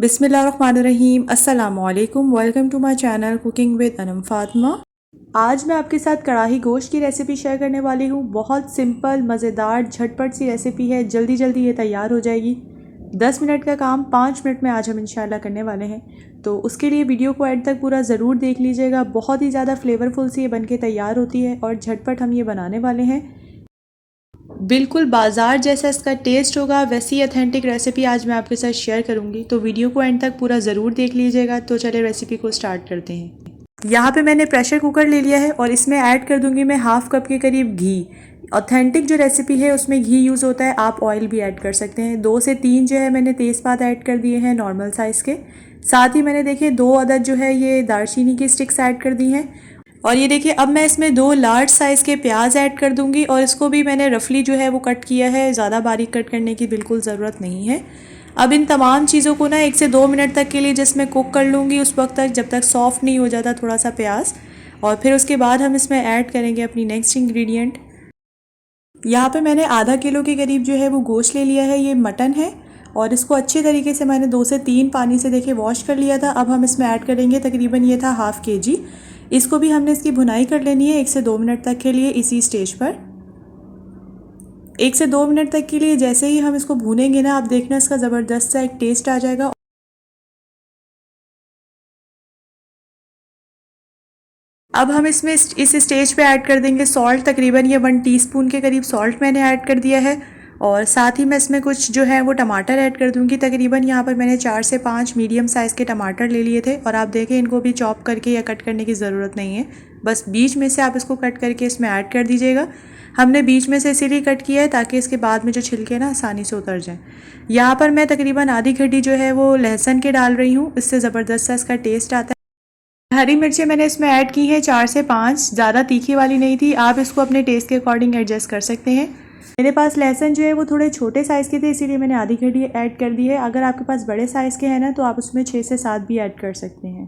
बिस्मिल्लाहिर्रहमानिर्रहीम। अस्सलामुअलैकुम। Welcome to my channel cooking with Anam Fatima. आज मैं आपके साथ कढ़ाई गोश्त की रेसिपी शेयर करने वाली हूँ। बहुत सिंपल, मज़ेदार, झटपट सी रेसिपी है। जल्दी जल्दी ये तैयार हो जाएगी। 10 मिनट का काम 5 मिनट में आज हम इंशाल्लाह करने वाले हैं। तो उसके लिए वीडियो को एंड तक पूरा ज़रूर देख लीजिएगा। बहुत ही ज़्यादा फ्लेवरफुल सी ये बन के तैयार होती है और झटपट हम ये बनाने वाले हैं। बिल्कुल बाज़ार जैसा इसका टेस्ट होगा, वैसी ऑथेंटिक रेसिपी आज मैं आपके साथ शेयर करूंगी। तो वीडियो को एंड तक पूरा ज़रूर देख लीजिएगा। तो चलिए रेसिपी को स्टार्ट करते हैं। यहाँ पे मैंने प्रेशर कुकर ले लिया है और इसमें ऐड कर दूंगी मैं हाफ़ कप के करीब घी। ऑथेंटिक जो रेसिपी है उसमें घी यूज़ होता है, आप ऑयल भी ऐड कर सकते हैं। 2 से 3 जो है मैंने तेज़पात ऐड कर दिए हैं नॉर्मल साइज़ के। साथ ही मैंने देखिए 2 अदद जो है ये दालचीनी की स्टिक्स ऐड कर दी हैं। और ये देखिए अब मैं इसमें 2 लार्ज साइज़ के प्याज ऐड कर दूंगी और इसको भी मैंने रफली जो है वो कट किया है। ज़्यादा बारीक कट करने की बिल्कुल ज़रूरत नहीं है। अब इन तमाम चीज़ों को ना 1 से 2 मिनट तक के लिए जिसमें कुक कर लूँगी, उस वक्त तक जब तक सॉफ्ट नहीं हो जाता थोड़ा सा प्याज। और फिर उसके बाद हम इसमें ऐड करेंगे अपनी नेक्स्ट इंग्रेडिएंट। यहाँ पे मैंने आधा किलो के करीब जो है वो गोश्त ले लिया है। ये मटन है और इसको अच्छे तरीके से मैंने 2 से 3 पानी से देखिए वॉश कर लिया था। अब हम इसमें ऐड करेंगे, तकरीबन ये था हाफ़ kg। इसको भी हमने इसकी भुनाई कर लेनी है 1 से 2 मिनट तक के लिए। इसी स्टेज पर 1 से 2 मिनट तक के लिए जैसे ही हम इसको भूनेंगे ना, आप देखना इसका ज़बरदस्त सा एक टेस्ट आ जाएगा। अब हम इसमें इस स्टेज पे ऐड कर देंगे सॉल्ट। तकरीबन ये 1 टीस्पून के करीब सॉल्ट मैंने ऐड कर दिया है। और साथ ही मैं इसमें कुछ जो है वो टमाटर ऐड कर दूंगी। तकरीबन यहाँ पर मैंने 4 से 5 मीडियम साइज़ के टमाटर ले लिए थे। और आप देखें इनको भी चॉप करके या कट करने की ज़रूरत नहीं है, बस बीच में से आप इसको कट करके इसमें ऐड कर दीजिएगा। हमने बीच में से इसीलिए कट किया है ताकि इसके बाद में जो छिलके ना आसानी से उतर जाएँ। यहाँ पर मैं तकरीबन आधी कड़ी जो है वो लहसुन के डाल रही हूँ, इससे ज़बरदस्त सा इसका टेस्ट आता है। हरी मिर्चें मैंने इसमें ऐड की हैं 4 से 5, ज़्यादा तीखी वाली नहीं थी। आप इसको अपने टेस्ट के अकॉर्डिंग एडजस्ट कर सकते हैं। मेरे पास लहसुन जो है वो थोड़े छोटे साइज़ के थे, इसीलिए मैंने आधी कड़ी ऐड कर दी है। अगर आपके पास बड़े साइज़ के हैं ना तो आप उसमें 6 से 7 भी ऐड कर सकते हैं।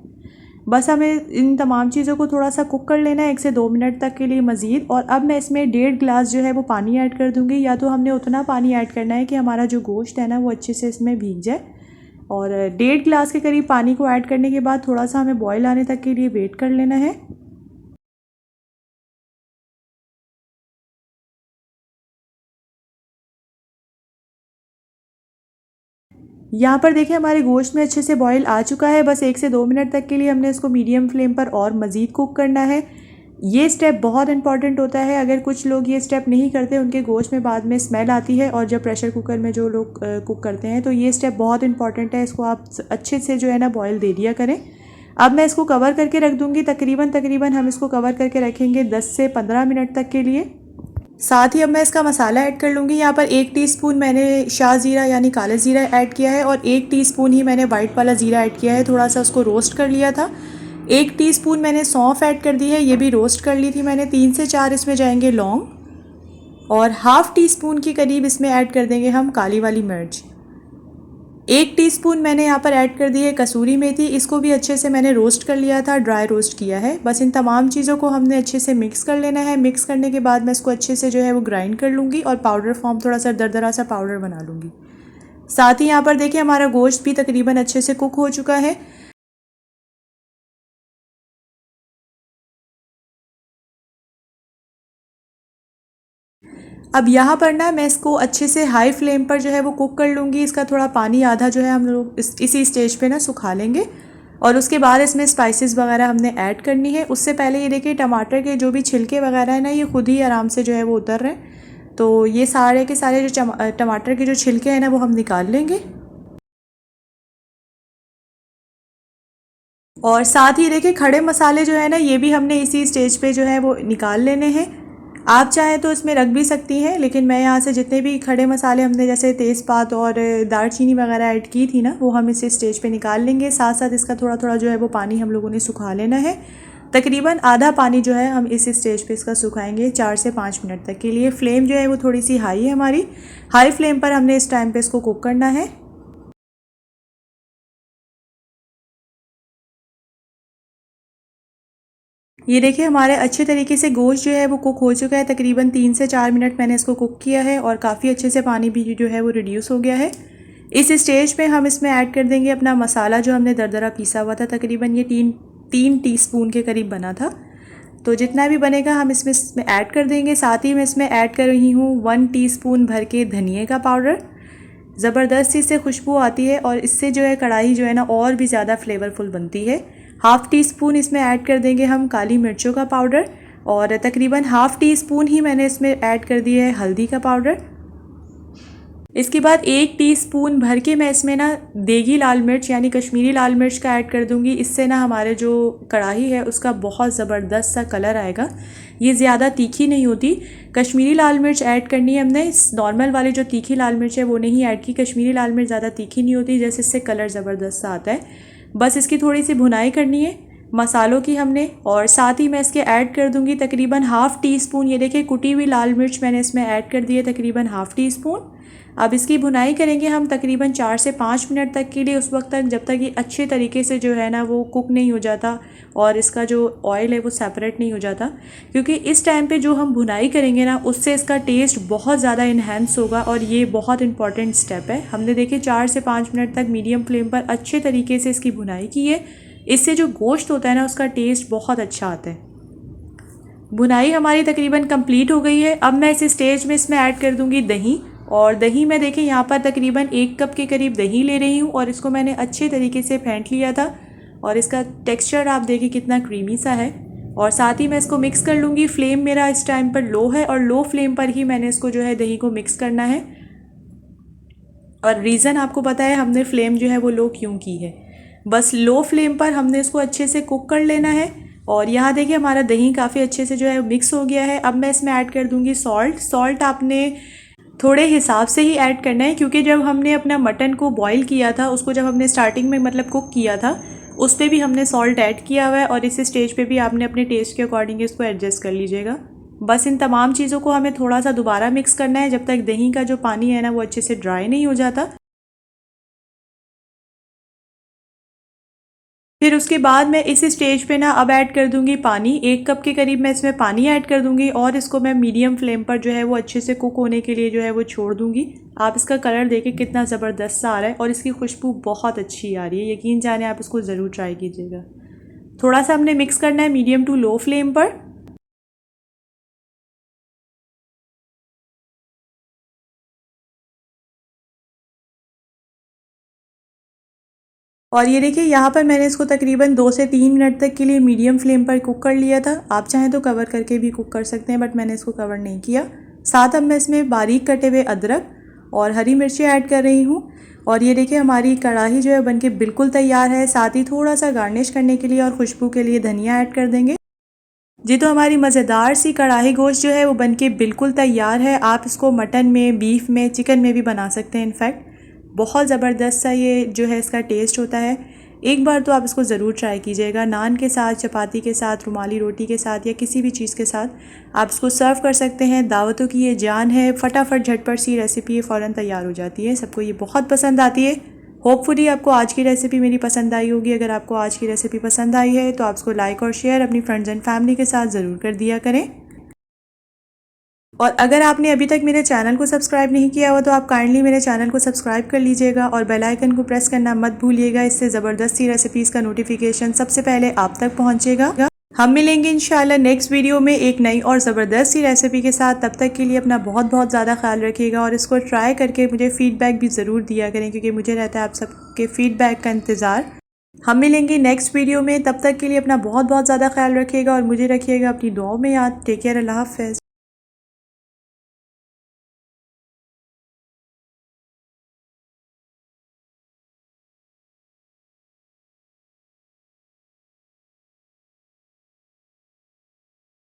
बस हमें इन तमाम चीज़ों को थोड़ा सा कुक कर लेना है 1 से 2 मिनट तक के लिए मज़ीद। और अब मैं इसमें 1.5 गिलास जो है वो पानी ऐड कर दूँगी। या तो हमने उतना पानी ऐड करना है कि हमारा जो गोश्त है ना वो अच्छे से इसमें भीग जाए। और 1.5 गिलास के करीब पानी को ऐड करने के बाद थोड़ा सा हमें बॉयल आने तक के लिए वेट कर लेना है। यहाँ पर देखिए हमारे गोश्त में अच्छे से बॉयल आ चुका है। बस 1 से 2 मिनट तक के लिए हमने इसको मीडियम फ्लेम पर और मज़ीद कुक करना है। ये स्टेप बहुत इंपॉर्टेंट होता है। अगर कुछ लोग ये स्टेप नहीं करते, उनके गोश्त में बाद में स्मेल आती है। और जब प्रेशर कुकर में जो लोग कुक करते हैं, तो ये स्टेप बहुत इंपॉर्टेंट है। इसको आप अच्छे से जो है ना बॉयल दे दिया करें। अब मैं इसको कवर करके रख दूँगी। तकरीबन हम इसको कवर करके रखेंगे 10 से 15 मिनट तक के लिए। साथ ही अब मैं इसका मसाला ऐड कर लूँगी। यहाँ पर 1 टीस्पून मैंने शाह ज़ीरा यानी काला ज़ीरा ऐड किया है और 1 टीस्पून ही मैंने वाइट वाला ज़ीरा ऐड किया है। थोड़ा सा उसको रोस्ट कर लिया था। 1 टीस्पून मैंने सौंफ ऐड कर दी है, ये भी रोस्ट कर ली थी मैंने। 3 से 4 इसमें जाएंगे लौंग और हाफ़ टी-स्पून के करीब इसमें ऐड कर देंगे हम काली वाली मिर्च। 1 टीस्पून मैंने यहाँ पर ऐड कर दी है कसूरी मेथी। इसको भी अच्छे से मैंने रोस्ट कर लिया था, ड्राई रोस्ट किया है। बस इन तमाम चीज़ों को हमने अच्छे से मिक्स कर लेना है। मिक्स करने के बाद मैं इसको अच्छे से जो है वो ग्राइंड कर लूँगी और पाउडर फॉर्म थोड़ा सा दरदरा सा पाउडर बना लूँगी। साथ ही यहाँ पर देखिए हमारा गोश्त भी तकरीबन अच्छे से कुक हो चुका है। अब यहाँ पर ना मैं इसको अच्छे से हाई फ्लेम पर जो है वो कुक कर लूँगी। इसका थोड़ा पानी आधा जो है हम लोग इसी स्टेज पे ना सुखा लेंगे। और उसके बाद इसमें स्पाइसेस वगैरह हमने ऐड करनी है। उससे पहले ये देखिए टमाटर के जो भी छिलके वगैरह है ना, ये खुद ही आराम से जो है वो उतर रहे हैं। तो ये सारे के सारे जो टमाटर के जो छिलके हैं ना वो हम निकाल लेंगे। और साथ ही देखिए खड़े मसाले जो है ना, ये भी हमने इसी स्टेज पे जो है वो निकाल लेने हैं। आप चाहें तो इसमें रख भी सकती हैं, लेकिन मैं यहाँ से जितने भी खड़े मसाले हमने जैसे तेज़पात और दालचीनी वगैरह ऐड की थी ना, वो हम इसी स्टेज पे निकाल लेंगे। साथ साथ इसका थोड़ा थोड़ा जो है वो पानी हम लोगों ने सुखा लेना है। तकरीबन आधा पानी जो है हम इस स्टेज पे इसका सुखाएंगे 4 से 5 मिनट तक के लिए। फ्लेम जो है वो थोड़ी सी हाई है हमारी। हाई फ्लेम पर हमने इस टाइम पे इसको कुक करना है। ये देखिए हमारे अच्छे तरीके से गोश्त जो है वो कुक हो चुका है। तकरीबन 3 से 4 मिनट मैंने इसको कुक किया है और काफ़ी अच्छे से पानी भी जो है वो रिड्यूस हो गया है। इस स्टेज पे हम इसमें ऐड कर देंगे अपना मसाला जो हमने दरदरा पीसा हुआ था, तकरीबन ये 3 टीस्पून के करीब बना था। तो जितना भी बनेगा हम इसमें ऐड कर देंगे। साथ ही मैं इसमें ऐड कर रही हूँ 1 टीस्पून भर के धनिए का पाउडर। ज़बरदस्त इससे खुशबू आती है और इससे जो है कढ़ाई जो है ना और भी ज़्यादा फ्लेवरफुल बनती है। हाफ़ टी स्पून इसमें ऐड कर देंगे हम काली मिर्चों का पाउडर और तकरीबन हाफ़ टी स्पून ही मैंने इसमें ऐड कर दिया है हल्दी का पाउडर। इसके बाद 1 टीस्पून भर के मैं इसमें ना देगी लाल मिर्च यानी कश्मीरी लाल मिर्च का ऐड कर दूंगी। इससे ना हमारे जो कढ़ाई है उसका बहुत ज़बरदस्त सा कलर आएगा। ये ज़्यादा तीखी नहीं होती। कश्मीरी लाल मिर्च ऐड करनी है हमने, नॉर्मल वाली जो तीखी लाल मिर्च है वो नहीं ऐड की। कश्मीरी लाल मिर्च ज़्यादा तीखी नहीं होती, जैसे इससे कलर ज़बरदस्त सा आता है। बस इसकी थोड़ी सी भुनाई करनी है मसालों की हमने, और साथ ही मैं इसके ऐड कर दूंगी तकरीबन हाफ़ टी स्पून, ये देखिए कुटी हुई लाल मिर्च मैंने इसमें ऐड कर दी है तकरीबन हाफ़ टी स्पून। अब इसकी भुनाई करेंगे हम तकरीबन 4 से 5 मिनट तक के लिए, उस वक्त तक जब तक ये अच्छे तरीके से जो है ना वो कुक नहीं हो जाता और इसका जो ऑयल है वो सेपरेट नहीं हो जाता। क्योंकि इस टाइम पे जो हम भुनाई करेंगे ना उससे इसका टेस्ट बहुत ज़्यादा इन्हेंस होगा और ये बहुत इंपॉर्टेंट स्टेप है। हमने देखिए 4 से 5 मिनट तक मीडियम फ्लेम पर अच्छे तरीके से इसकी भुनाई की है। इससे जो गोश्त होता है ना उसका टेस्ट बहुत अच्छा आता है। भुनाई हमारी तकरीबन कंप्लीट हो गई है। अब मैं इस स्टेज में इसमें ऐड कर दूंगी दही, और दही मैं देखिए यहाँ पर तकरीबन 1 कप के करीब दही ले रही हूँ और इसको मैंने अच्छे तरीके से फेंट लिया था और इसका टेक्सचर आप देखिए कितना क्रीमी सा है। और साथ ही मैं इसको मिक्स कर लूँगी। फ्लेम मेरा इस टाइम पर लो है और लो फ्लेम पर ही मैंने इसको जो है दही को मिक्स करना है। और रीज़न आपको पता है हमने फ्लेम जो है वो लो क्यों की है, बस लो फ्लेम पर हमने इसको अच्छे से कुक कर लेना है। और यहाँ देखिए हमारा दही काफ़ी अच्छे से जो है मिक्स हो गया है। अब मैं इसमें ऐड कर दूँगी सॉल्ट आपने थोड़े हिसाब से ही ऐड करना है, क्योंकि जब हमने अपना मटन को बॉईल किया था, उसको जब हमने स्टार्टिंग में मतलब कुक किया था, उस पर भी हमने सॉल्ट ऐड किया हुआ है और इस स्टेज पे भी आपने अपने टेस्ट के अकॉर्डिंग इसको एडजस्ट कर लीजिएगा। बस इन तमाम चीज़ों को हमें थोड़ा सा दोबारा मिक्स करना है जब तक दही का जो पानी है ना वो अच्छे से ड्राई नहीं हो जाता। फिर उसके बाद मैं इस स्टेज पे ना अब ऐड कर दूंगी पानी। 1 कप के करीब मैं इसमें पानी ऐड कर दूंगी और इसको मैं मीडियम फ्लेम पर जो है वो अच्छे से कुक होने के लिए जो है वो छोड़ दूंगी। आप इसका कलर देखिए कितना ज़बरदस्त सा आ रहा है और इसकी खुशबू बहुत अच्छी आ रही है। यकीन जाने आप इसको ज़रूर ट्राई कीजिएगा। थोड़ा सा हमने मिक्स करना है मीडियम टू लो फ्लेम पर। और ये देखिए यहाँ पर मैंने इसको तकरीबन 2 से 3 मिनट तक के लिए मीडियम फ्लेम पर कुक कर लिया था। आप चाहें तो कवर करके भी कुक कर सकते हैं, बट मैंने इसको कवर नहीं किया। साथ अब मैं इसमें बारीक कटे हुए अदरक और हरी मिर्ची ऐड कर रही हूँ। और ये देखिए हमारी कढ़ाई जो है बनके बिल्कुल तैयार है। साथ ही थोड़ा सा गार्निश करने के लिए और खुशबू के लिए धनिया ऐड कर देंगे। जी, तो हमारी मज़ेदार सी कढ़ाई गोश्त जो है वो बनके बिल्कुल तैयार है। आप इसको मटन में, बीफ में, चिकन में भी बना सकते हैं। इनफैक्ट बहुत ज़बरदस्त सा ये जो है इसका टेस्ट होता है। एक बार तो आप इसको ज़रूर ट्राई कीजिएगा। नान के साथ, चपाती के साथ, रुमाली रोटी के साथ या किसी भी चीज़ के साथ आप इसको सर्व कर सकते हैं। दावतों की ये जान है। फटाफट झटपट सी रेसिपी फ़ौरन तैयार हो जाती है। सबको ये बहुत पसंद आती है। होपफुली आपको आज की रेसिपी मेरी पसंद आई होगी। अगर आपको आज की रेसिपी पसंद आई है तो आप इसको लाइक और शेयर अपनी फ्रेंड्स एंड फैमिली के साथ ज़रूर कर दिया करें। और अगर आपने अभी तक मेरे चैनल को सब्सक्राइब नहीं किया हुआ तो आप काइंडली मेरे चैनल को सब्सक्राइब कर लीजिएगा और बेल आइकन को प्रेस करना मत भूलिएगा। इससे ज़बरदस्ती रेसिपीज़ का नोटिफिकेशन सबसे पहले आप तक पहुंचेगा। हम मिलेंगे इंशाल्लाह नेक्स्ट वीडियो में एक नई और ज़बरदस्त सी रेसिपी के साथ। तब तक के लिए अपना बहुत बहुत ज़्यादा ख्याल रखिएगा और इसको ट्राई करके मुझे फ़ीडबैक भी ज़रूर दिया करें, क्योंकि मुझे रहता है आप सबके फ़ीडबैक का इंतज़ार। हम मिलेंगे नेक्स्ट वीडियो में। तब तक के लिए अपना बहुत बहुत ज़्यादा ख्याल रखिएगा और मुझे रखिएगा अपनी दुआओं में याद। Take care. अल्लाह हाफ़िज़।